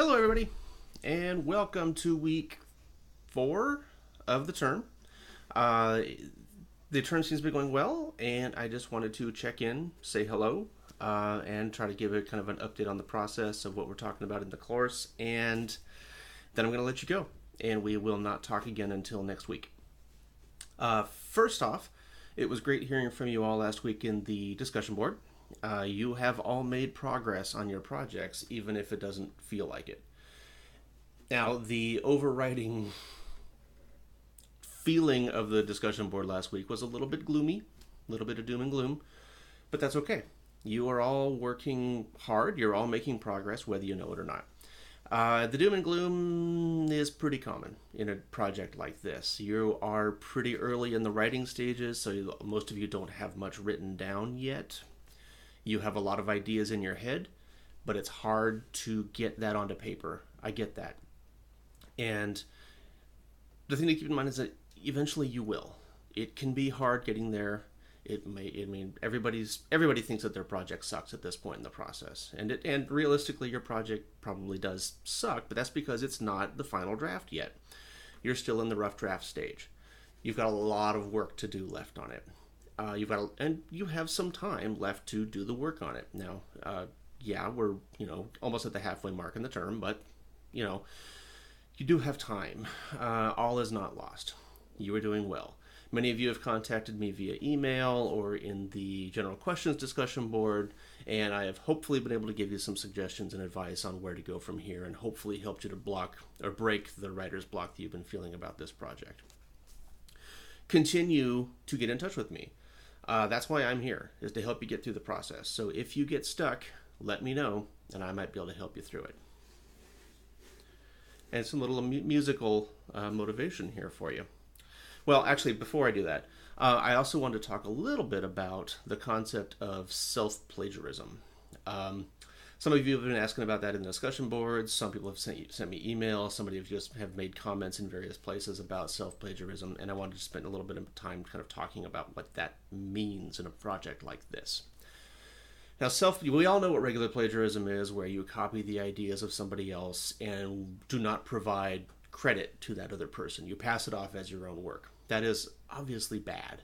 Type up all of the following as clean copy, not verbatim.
Hello, everybody, and welcome to week 4 of the term. Uh, the term seems to be going well, and I just wanted to check in, say hello, and try to give it kind of an update on the process of what we're talking about in the course, and then I'm going to let you go, and we will not talk again until next week. First off, it was great hearing from you all last week in the discussion board. You have all made progress on your projects, even if it doesn't feel like it. Now, the overriding feeling of the discussion board last week was a little bit gloomy, a little bit of doom and gloom, but that's okay. You are all working hard, you're all making progress, whether you know it or not. The doom and gloom is pretty common in a project like this. You are pretty early in the writing stages, so most of you don't have much written down yet. You have a lot of ideas in your head, but it's hard to get that onto paper. I get that. And the thing to keep in mind is that eventually you will. It can be hard getting there. Everybody thinks that their project sucks at this point in the process. And realistically your project probably does suck, but that's because it's not the final draft yet. You're still in the rough draft stage. You've got a lot of work to do left on it. You have some time left to do the work on it. Now, we're almost at the halfway mark in the term, but you do have time. All is not lost. You are doing well. Many of you have contacted me via email or in the general questions discussion board, and I have hopefully been able to give you some suggestions and advice on where to go from here, and hopefully helped you to block or break the writer's block that you've been feeling about this project. Continue to get in touch with me. That's why I'm here, is to help you get through the process. So if you get stuck, let me know, and I might be able to help you through it. And some little musical motivation here for you. Well, actually, before I do that, I also want to talk a little bit about the concept of self-plagiarism. Some of you have been asking about that in the discussion boards. Some people have sent me emails. Somebody have made comments in various places about self-plagiarism, and I wanted to spend a little bit of time kind of talking about what that means in a project like this. Now, we all know what regular plagiarism is, where you copy the ideas of somebody else and do not provide credit to that other person. You pass it off as your own work. That is obviously bad.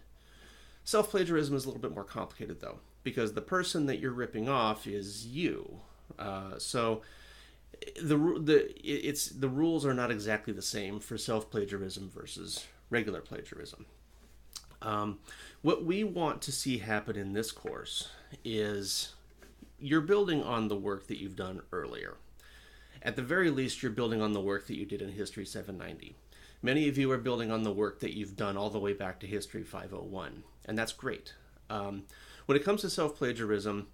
Self-plagiarism is a little bit more complicated, though, because the person that you're ripping off is you. So the rules are not exactly the same for self-plagiarism versus regular plagiarism. What we want to see happen in this course is you're building on the work that you've done earlier. At the very least, you're building on the work that you did in History 790. Many of you are building on the work that you've done all the way back to History 501, and that's great. When it comes to self-plagiarism,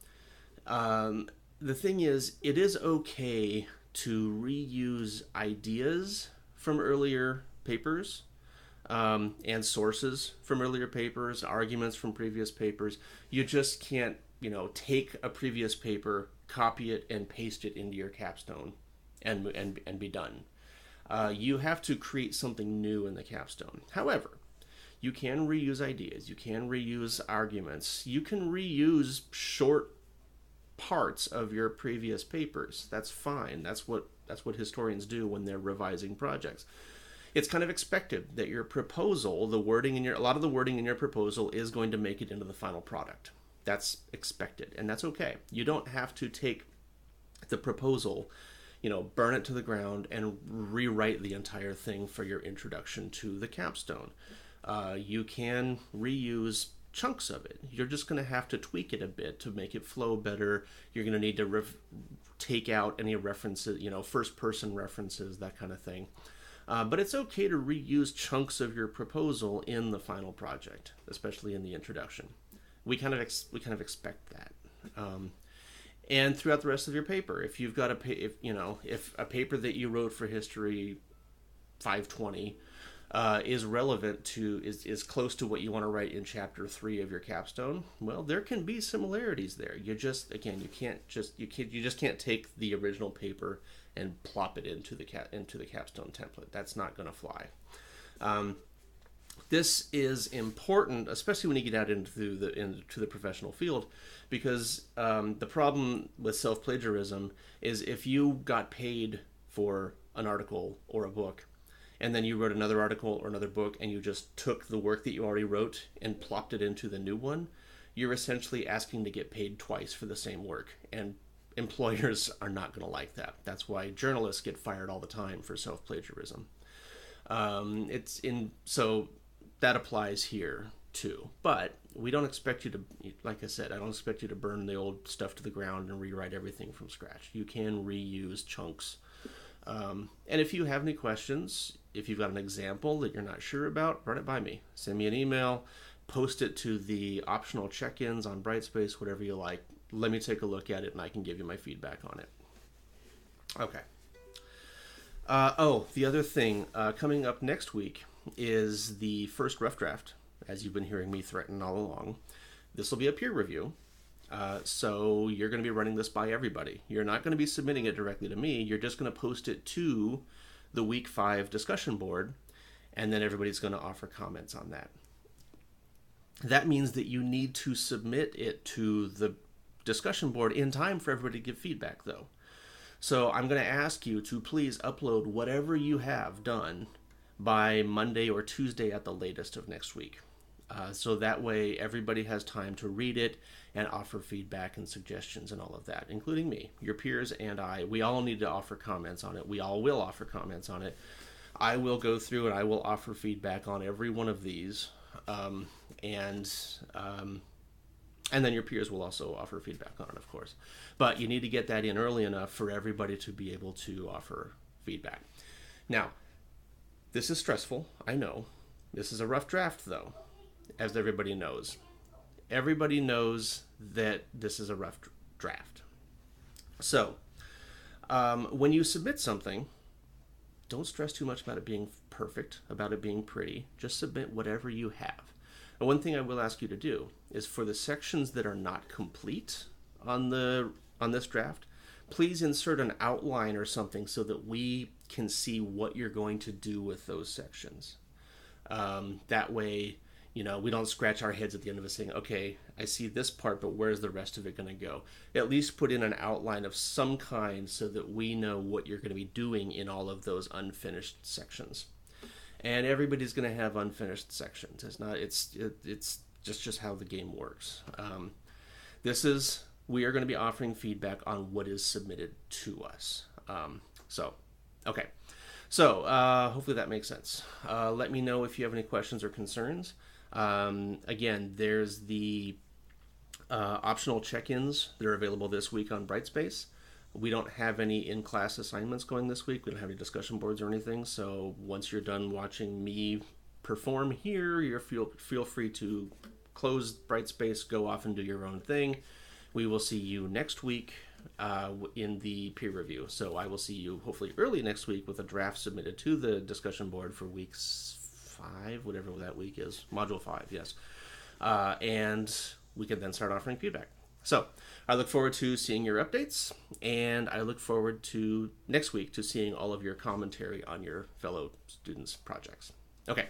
the thing is, it is okay to reuse ideas from earlier papers and sources from earlier papers, arguments from previous papers. You just can't, take a previous paper, copy it, and paste it into your capstone and be done. You have to create something new in the capstone. However, you can reuse ideas, you can reuse arguments, you can reuse short parts of your previous papers. That's fine. That's what historians do when they're revising projects. It's kind of expected that your proposal, a lot of the wording in your proposal is going to make it into the final product. That's expected, and that's okay. You don't have to take the proposal, burn it to the ground and rewrite the entire thing for your introduction to the capstone. You can reuse chunks of it. You're just going to have to tweak it a bit to make it flow better. You're going to need to take out any references, first-person references, that kind of thing. But it's okay to reuse chunks of your proposal in the final project, especially in the introduction. We kind of expect that. And throughout the rest of your paper, if you've got if a paper that you wrote for History 520 is relevant to is close to what you want to write in chapter 3 of your capstone, well, there can be similarities there. You just can't take the original paper and plop it into the capstone template. That's not going to fly. This is important, especially when you get out into the professional field, because the problem with self-plagiarism is if you got paid for an article or a book, and then you wrote another article or another book, and you just took the work that you already wrote and plopped it into the new one, you're essentially asking to get paid twice for the same work. And employers are not going to like that. That's why journalists get fired all the time for self-plagiarism. So that applies here too. But we don't expect you to, like I said, I don't expect you to burn the old stuff to the ground and rewrite everything from scratch. You can reuse chunks. And if you have any questions, if you've got an example that you're not sure about, run it by me. Send me an email, post it to the optional check-ins on Brightspace, whatever you like. Let me take a look at it and I can give you my feedback on it. Okay. The other thing coming up next week is the first rough draft, as you've been hearing me threaten all along. This will be a peer review. So you're going to be running this by everybody. You're not going to be submitting it directly to me. You're just going to post it to the week 5 discussion board, and then everybody's going to offer comments on that. That means that you need to submit it to the discussion board in time for everybody to give feedback, though. So I'm going to ask you to please upload whatever you have done by Monday or Tuesday at the latest of next week. So that way everybody has time to read it and offer feedback and suggestions and all of that, including me, your peers, and I. We all need to offer comments on it. We all will offer comments on it. I will go through and I will offer feedback on every one of these. And then your peers will also offer feedback on it, of course. But you need to get that in early enough for everybody to be able to offer feedback. Now, this is stressful, I know. This is a rough draft, though, as everybody knows. Everybody knows that this is a rough draft. So, when you submit something, don't stress too much about it being perfect, about it being pretty. Just submit whatever you have. And one thing I will ask you to do is for the sections that are not complete on this draft, please insert an outline or something so that we can see what you're going to do with those sections. That way, we don't scratch our heads at the end of it saying, okay, I see this part, but where's the rest of it going to go? At least put in an outline of some kind so that we know what you're going to be doing in all of those unfinished sections. And everybody's going to have unfinished sections. It's just how the game works. We are going to be offering feedback on what is submitted to us. Okay. So hopefully that makes sense. Let me know if you have any questions or concerns. Again, there's the optional check-ins that are available this week on Brightspace. We don't have any in-class assignments going this week. We don't have any discussion boards or anything. So once you're done watching me perform here, you feel free to close Brightspace, go off and do your own thing. We will see you next week in the peer review. So I will see you hopefully early next week with a draft submitted to the discussion board for week 5, whatever that week is. Module 5, yes. And we can then start offering feedback. So I look forward to seeing your updates, and I look forward to next week to seeing all of your commentary on your fellow students' projects. Okay,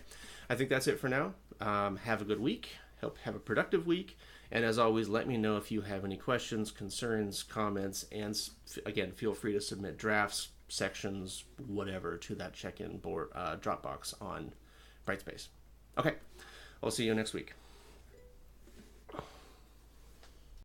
I think that's it for now. Have a good week. Hope have a productive week. And as always, let me know if you have any questions, concerns, comments, and again, feel free to submit drafts, sections, whatever, to that check-in board Dropbox on Brightspace. Okay, I'll see you next week.